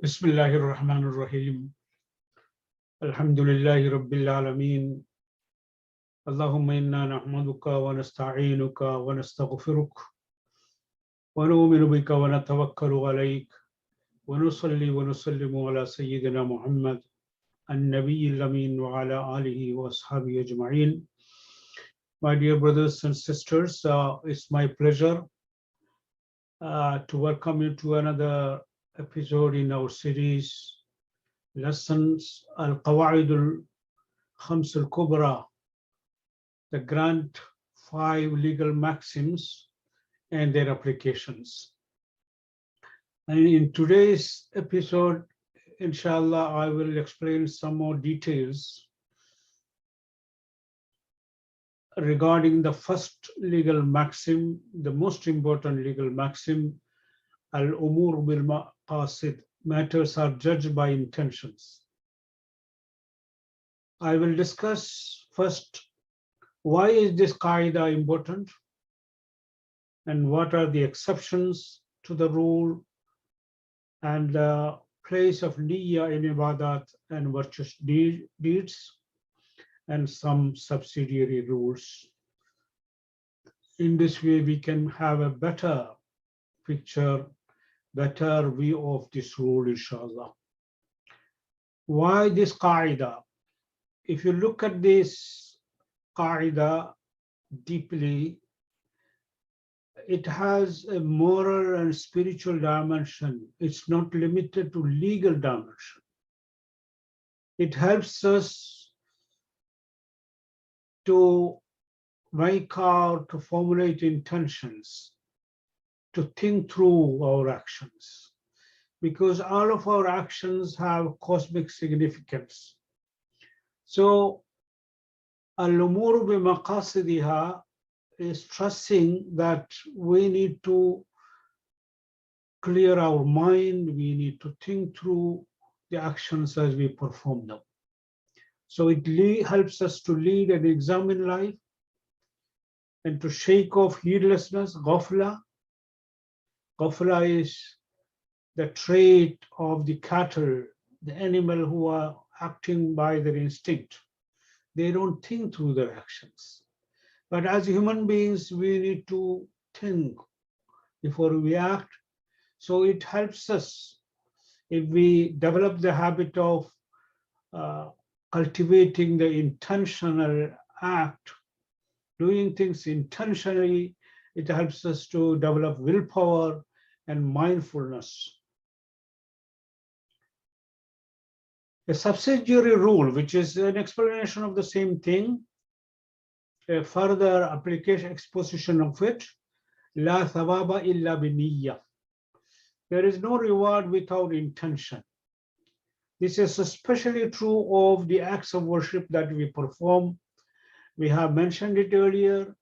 Bismillahir Rahmanir Rahim. Alhamdulillahi Rabbil Alameen. Allahumma inna nahmaduka wa nasta'inuka wa nastaghfiruk wa nu'minu bika wa natawakkalu alayk wa nusalli wa nusallimu ala Sayyidina Muhammad an-Nabiyyil Amin wa ala alihi wa ashabihi ajma'in. My dear brothers and sisters, it's my pleasure to welcome you to another episode in our series lessons al-Qawaid al-Khams al-Kubra, the grand 5 legal maxims and their applications. And in today's episode, inshallah, I will explain some more details regarding the first legal maxim, the most important legal maxim, al-Umur bil maqasid, matters are judged by intentions. I will discuss first, why is this qaida important and what are the exceptions to the rule and the place of niyyah in ibadat and virtuous deeds, and some subsidiary rules. In this way, we can have a better picture, better view of this rule, inshallah. Why this qaida? If you look at this qaida deeply, it has a moral and spiritual dimension. It's not limited to legal dimension. It helps us to make out, to formulate intentions, to think through our actions, because all of our actions have cosmic significance. So, al-Umur bi maqasidiha is stressing that we need to clear our mind, we need to think through the actions as we perform them. So it helps us to lead and examine life and to shake off heedlessness, ghafla. Ghafla is the trait of the cattle, the animal who are acting by their instinct. They don't think through their actions. But as human beings, we need to think before we act. So it helps us if we develop the habit of cultivating the intentional act, doing things intentionally. It helps us to develop willpower and mindfulness. A subsidiary rule, which is an explanation of the same thing, a further application, exposition of it, la thawaba illa biniyya. There is no reward without intention. This is especially true of the acts of worship that we perform. We have mentioned it earlier,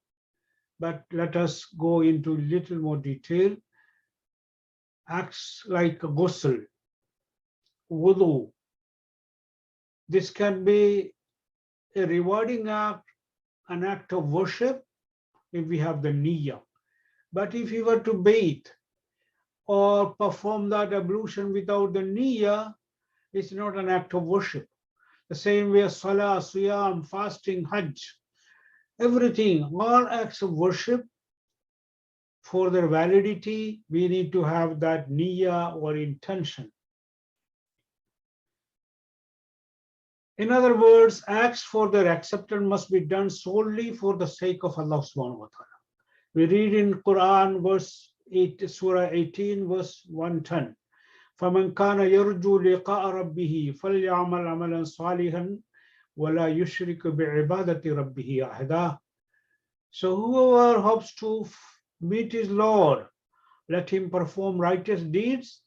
but let us go into little more detail. Acts like ghusl, wudu. This can be a rewarding act, an act of worship, if we have the niyyah. But if you were to bathe or perform that ablution without the niyyah, it's not an act of worship. The same way as salah, siyam, fasting, hajj, everything, all acts of worship, for their validity, we need to have that niyyah or intention. In other words, acts for their acceptance must be done solely for the sake of Allah subhanahu wa ta'ala. We read in Quran, verse 8, Surah 18, verse 110. فَمَنْ كَانَ يَرْجُو لِقَاءَ رَبِّهِ فَلْيَعْمَلْ عَمَلًا صَالِحًا وَلَا يُشْرِكْ بِعِبَادَةِ رَبِّهِ أَحَدًا. So whoever hopes to meet his Lord, let him perform righteous deeds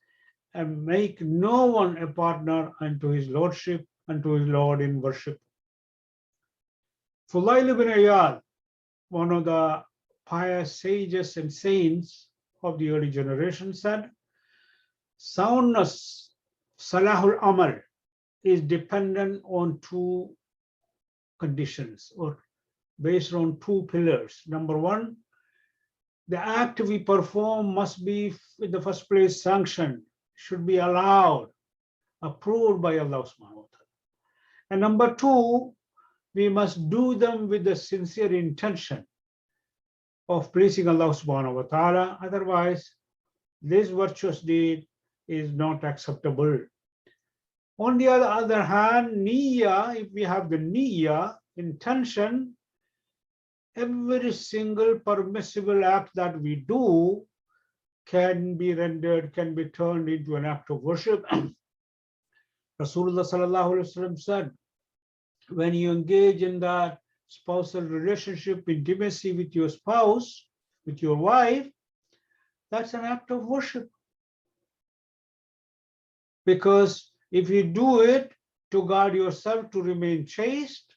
and make no one a partner unto his lordship, unto his Lord in worship. Fudail ibn Iyad, one of the pious sages and saints of the early generation, said, soundness, salahul amal, is dependent on two conditions, or based on two pillars. Number one, the act we perform must be, in the first place, sanctioned, should be allowed approved by Allah subhanahu wa ta'ala. And number two, we must do them with the sincere intention of pleasing Allah subhanahu wa ta'ala. Otherwise, this virtuous deed is not acceptable. On the other hand, niyyah, if we have the niyyah, intention, every single permissible act that we do can be rendered, can be turned into an act of worship. Rasulullah sallallahu alaihi wasallam said, when you engage in that spousal relationship, intimacy with your spouse, with your wife, that's an act of worship. Because if you do it to guard yourself, to remain chaste,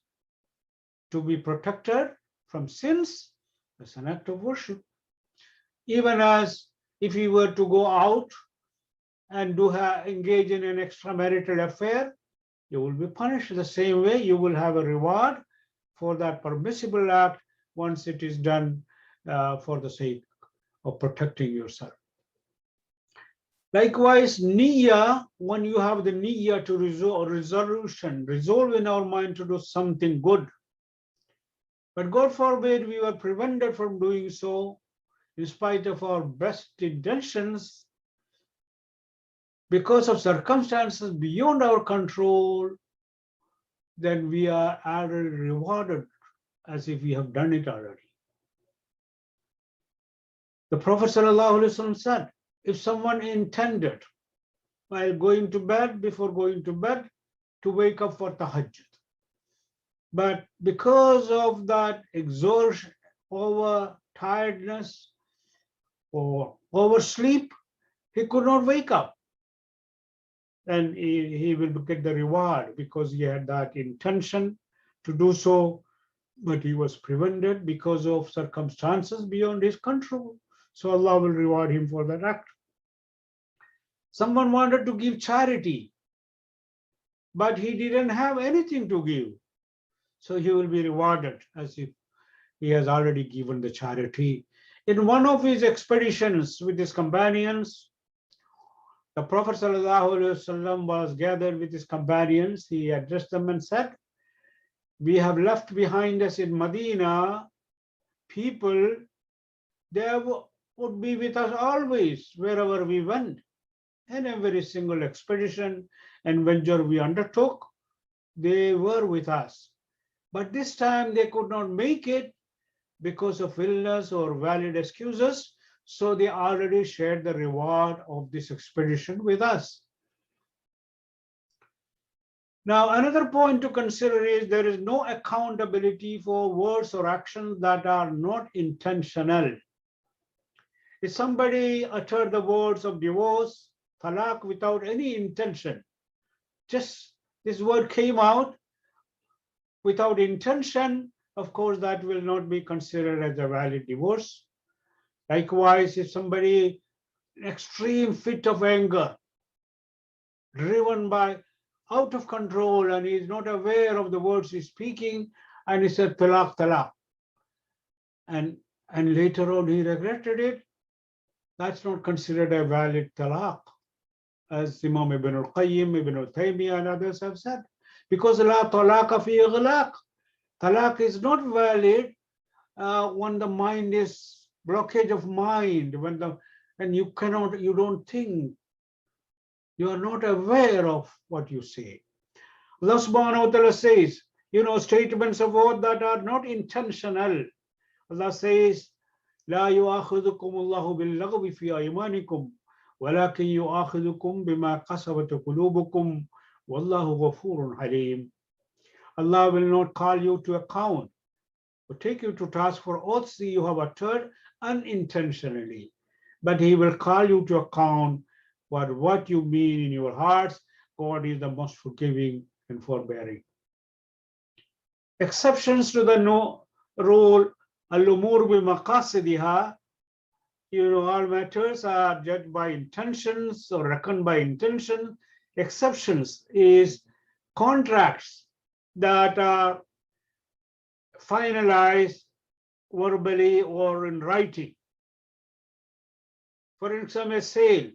to be protected from sins, that's an act of worship. Even as if you were to go out and engage in an extramarital affair, you will be punished the same way. You will have a reward for that permissible act once it is done for the sake of protecting yourself. Likewise, niyyah, when you have the niyyah to resolve in our mind to do something good, but God forbid we were prevented from doing so in spite of our best intentions, because of circumstances beyond our control, then we are already rewarded as if we have done it already. The Prophet ﷺ said, if someone intended while going to bed, before going to bed, to wake up for tahajjud, but because of that exhaustion, over tiredness, or oversleep, he could not wake up, and he will get the reward because he had that intention to do so, but he was prevented because of circumstances beyond his control. So Allah will reward him for that act. Someone wanted to give charity, but he didn't have anything to give. So he will be rewarded as if he has already given the charity. In one of his expeditions with his companions, the Prophet ﷺ was gathered with his companions. He addressed them and said, we have left behind us in Medina people, they would be with us always wherever we went. And every single expedition and venture we undertook, they were with us. But this time they could not make it because of illness or valid excuses. So they already shared the reward of this expedition with us. Now, another point to consider is there is no accountability for words or actions that are not intentional. If somebody uttered the words of divorce, talaq, without any intention, just this word came out without intention, of course, that will not be considered as a valid divorce. Likewise, if somebody, an extreme fit of anger, driven by out of control, and he is not aware of the words he's speaking, and he said talaq, talaq, and later on he regretted it, that's not considered a valid talaq, as Imam Ibn al-Qayyim, Ibn al-Taymiyyah, and others have said, because la talaqa fi ighlaq. Talaq is not valid when the mind is blockage of mind, and you don't think, you are not aware of what you say. Allah subhanahu wa ta'ala says, statements of words that are not intentional. Allah says, لا يؤاخذكم الله باللغو في أيمانكم ولكن يؤاخذكم بما كسبت قلوبكم والله غفور حليم. Allah will not call you to account or take you to task for oaths you have uttered unintentionally, but He will call you to account for what you mean in your hearts. God is the most forgiving and forbearing. Exceptions to the rule al-Umur bi maqasidiha, all matters are judged by intentions or reckoned by intention. Exceptions is contracts that are finalized verbally or in writing. For example, a sale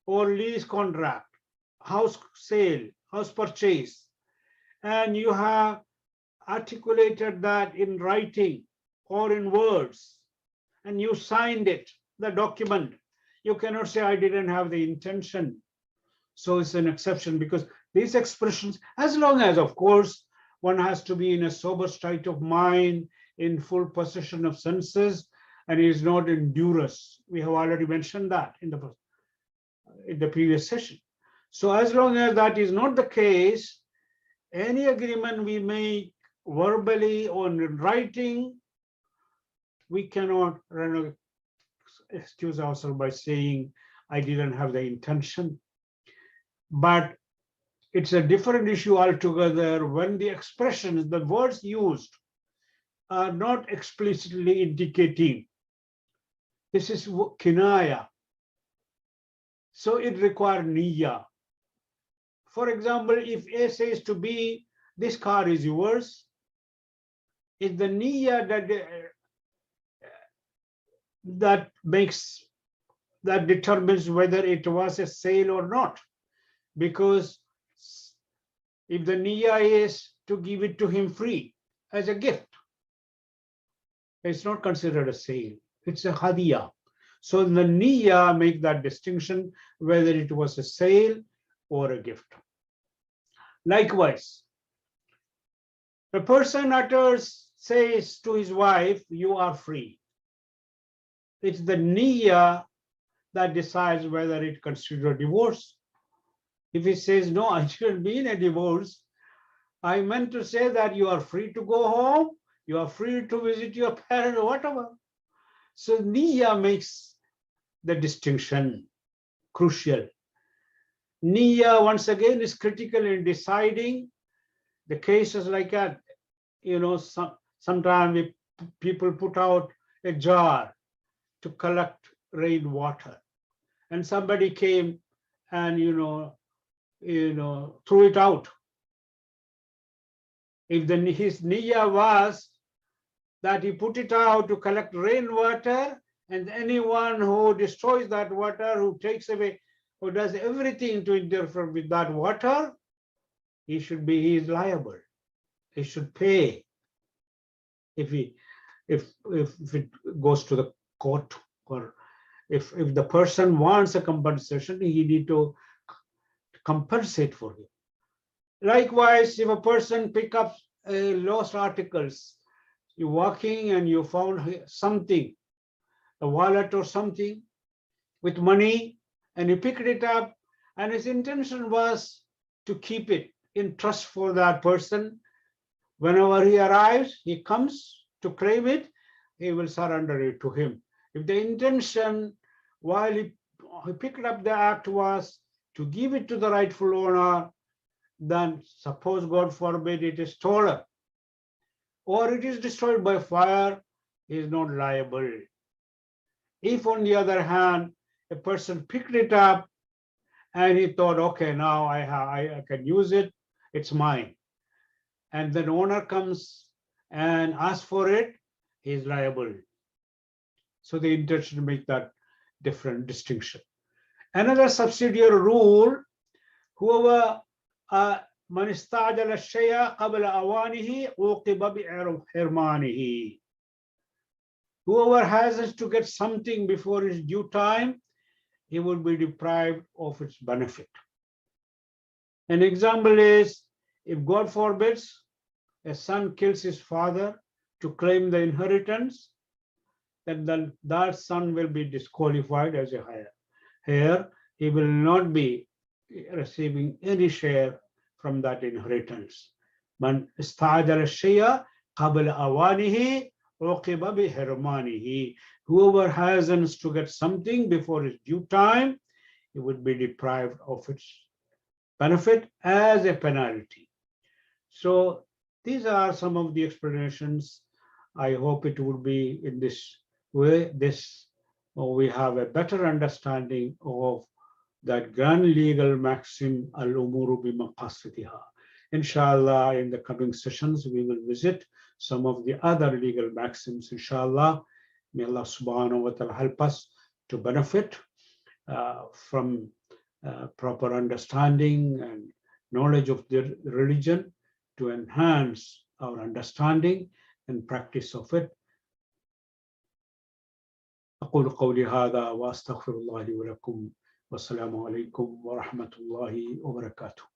or lease contract, house sale, house purchase, and you have articulated that in writing or in words, and you signed it, the document, you cannot say, I didn't have the intention. So it's an exception, because these expressions, as long as, of course, one has to be in a sober state of mind, in full possession of senses, and is not in duress. We have already mentioned that in the previous session. So as long as that is not the case, any agreement we make verbally or in writing, we cannot excuse ourselves by saying, I didn't have the intention. But it's a different issue altogether when the expressions, the words used, are not explicitly indicating. This is kinaya. So it requires niyyah. For example, if A says to B, this car is yours, it's the niyyah that determines whether it was a sale or not. Because if the niyyah is to give it to him free as a gift, it's not considered a sale, it's a hadiyah. So the niyyah make that distinction whether it was a sale or a gift. Likewise, a person says to his wife, you are free. It's the niyyah that decides whether it considers a divorce. If he says, no, I shouldn't be in a divorce, I meant to say that you are free to go home, you are free to visit your parents or whatever. So niyyah makes the distinction crucial. Niyyah, once again, is critical in deciding the cases like that. You know, sometimes people put out a jar to collect rainwater, and somebody came and threw it out. If his niyyah was that he put it out to collect rainwater, and anyone who destroys that water, who takes away, who does everything to interfere with that water, he is liable. He should pay if it goes to the court, or if the person wants a compensation, he need to compensate for it. Likewise, if a person pick up lost articles, you're walking and you found something, a wallet or something with money, and you picked it up, and his intention was to keep it in trust for that person. Whenever he arrives, he comes to claim it, he will surrender it to him. If the intention while he picked up the act was to give it to the rightful owner, then suppose, God forbid, it is stolen or it is destroyed by fire, he is not liable. If, on the other hand, a person picked it up and he thought, okay, now I can use it, it's mine, and then owner comes and asks for it, he is liable. So the intention to make that different distinction. Another subsidiary rule, whoever man istajala shay'a qabla awanihi uqiba bi'irmanihi. Whoever hastens to get something before its due time, he will be deprived of its benefit. An example is, if God forbids, a son kills his father to claim the inheritance, then that son will be disqualified as a heir. Here, he will not be receiving any share from that inheritance. Man istajala shay'a qabla awanihi uqiba bihirmanihi. Whoever hastens to get something before its due time, he would be deprived of its benefit as a penalty. So these are some of the explanations. I hope it would be in this way, we have a better understanding of that grand legal maxim, al-Umur bi maqasidiha. Inshallah, in the coming sessions, we will visit some of the other legal maxims, inshallah. May Allah subhanahu wa ta'ala help us to benefit from proper understanding and knowledge of the religion to enhance our understanding and practice of it. أقول قولي هذا وأستغفر الله لي ولكم والسلام عليكم ورحمة الله وبركاته.